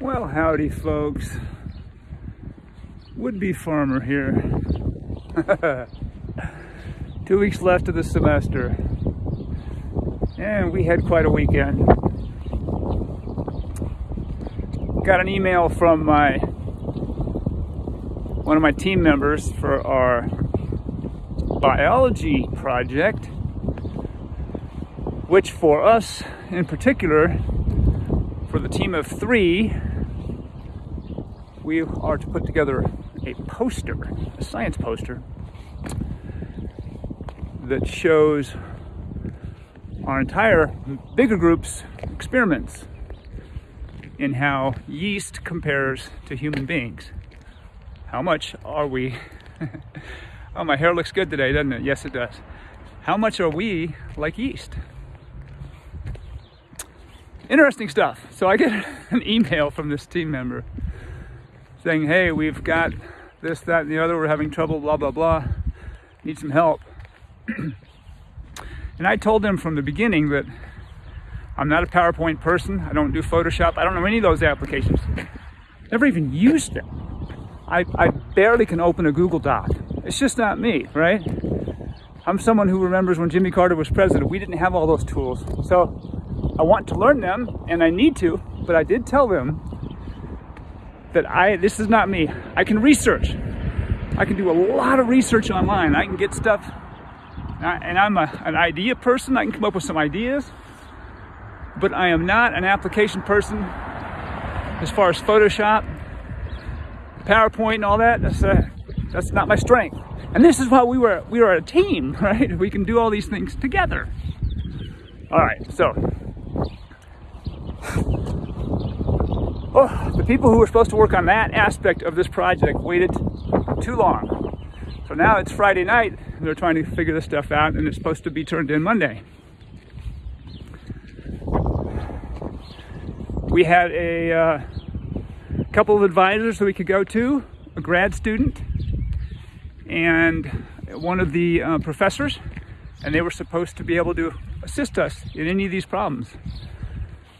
Well, howdy folks. Would-be farmer here. 2 weeks left of the semester. And we had quite a weekend. Got an email from one of my team members for our biology project, which for us in particular, for the team of 3, we are to put together a poster, a science poster, that shows our entire bigger group's experiments in how yeast compares to human beings. How much are we? Oh, my hair looks good today, doesn't it? Yes, it does. How much are we like yeast? Interesting stuff. So I get an email from this team member saying, hey, we've got this, that, and the other. We're having trouble, blah, blah, blah. Need some help. And I told them from the beginning that I'm not a PowerPoint person. I don't do Photoshop. I don't know any of those applications. Never even used them. I barely can open a Google Doc. It's just not me, right? I'm someone who remembers when Jimmy Carter was president. We didn't have all those tools. So I want to learn them, and I need to, but I did tell them that this is not me. I can research. I can do a lot of research online. I can get stuff, and I'm an idea person. I can come up with some ideas, but I am not an application person as far as Photoshop, PowerPoint, and all that. That's not my strength. And this is why we are a team, right? We can do all these things together. All right, so. Oh, the people who were supposed to work on that aspect of this project waited too long. So now it's Friday night, and they're trying to figure this stuff out, and it's supposed to be turned in Monday. We had a couple of advisors that we could go to, a grad student and one of the professors, and they were supposed to be able to assist us in any of these problems.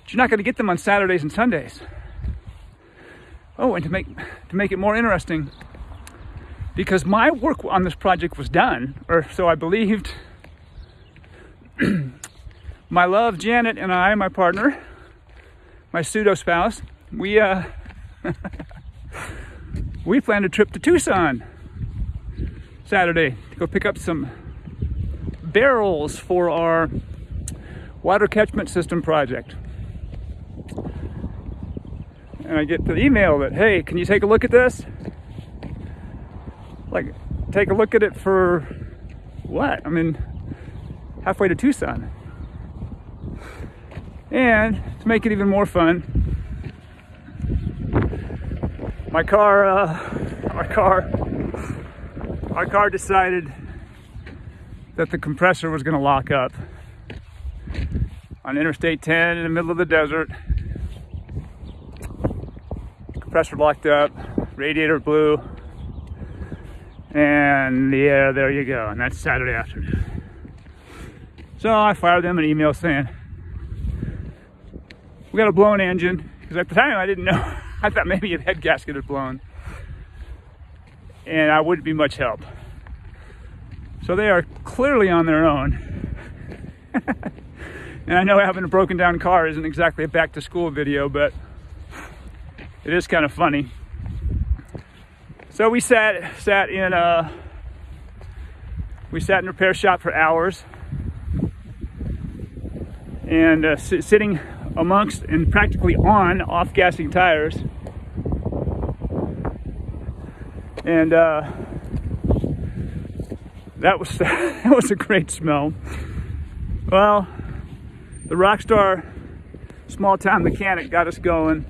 But you're not going to get them on Saturdays and Sundays. Oh, and to make it more interesting, because my work on this project was done, or so I believed, my love, Janet, and I, my partner, my pseudo-spouse, we planned a trip to Tucson Saturday to go pick up some barrels for our water catchment system project. And I get the email that, hey, can you take a look at this? Like, take a look at it for what? I mean, halfway to Tucson. And to make it even more fun, our car decided that the compressor was going to lock up on Interstate 10 in the middle of the desert. Compressor locked up, radiator blew, and yeah, there you go. And that's Saturday afternoon. So I fired them an email saying, we got a blown engine, because at the time I didn't know. I thought maybe a head gasket had blown, and I wouldn't be much help. So they are clearly on their own. And I know having a broken down car isn't exactly a back to school video, but it is kind of funny. So we sat in repair shop for hours, and sitting amongst and practically on off-gassing tires. And that was a great smell. Well, the Rockstar small town mechanic got us going.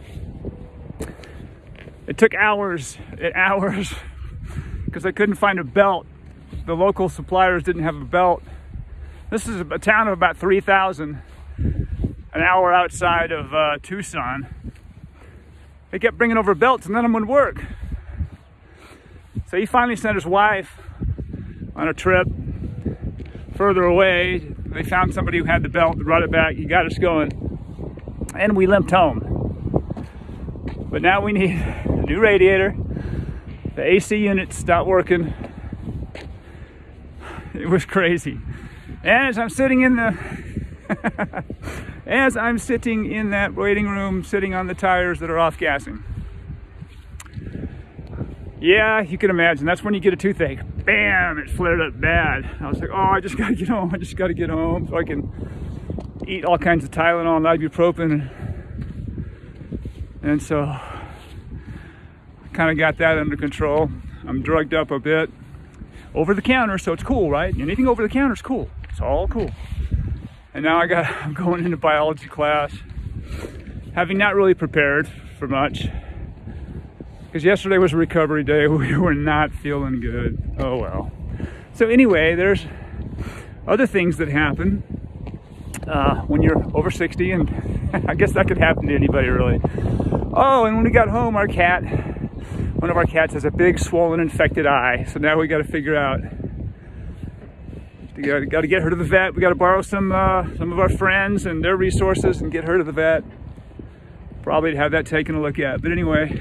It took hours because I couldn't find a belt. The local suppliers didn't have a belt. This is a town of about 3,000, an hour outside of Tucson. They kept bringing over belts and none of them would work. So he finally sent his wife on a trip further away. They found somebody who had the belt, brought it back, he got us going, and we limped home. But now we need a new radiator. The AC unit stopped working. It was crazy. And as I'm sitting in the as I'm sitting in that waiting room, sitting on the tires that are off gassing. Yeah, you can imagine. That's when you get a toothache. Bam! It flared up bad. I was like, oh, I just gotta get home. I just gotta get home so I can eat all kinds of Tylenol and ibuprofen. And so I kind of got that under control. I'm drugged up a bit. Over the counter, so it's cool, right? Anything over the counter is cool. It's all cool. And now I'm going into biology class, having not really prepared for much. Because yesterday was a recovery day. We were not feeling good. Oh well. So anyway, there's other things that happen when you're over 60, and I guess that could happen to anybody really. Oh, and when we got home, one of our cats has a big swollen infected eye. So now we got to figure out, we got to get her to the vet. We got to borrow some of our friends and their resources and get her to the vet. Probably to have that taken a look at. But anyway,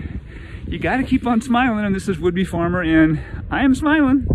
you got to keep on smiling, and this is Would Be Farmer, and I am smiling.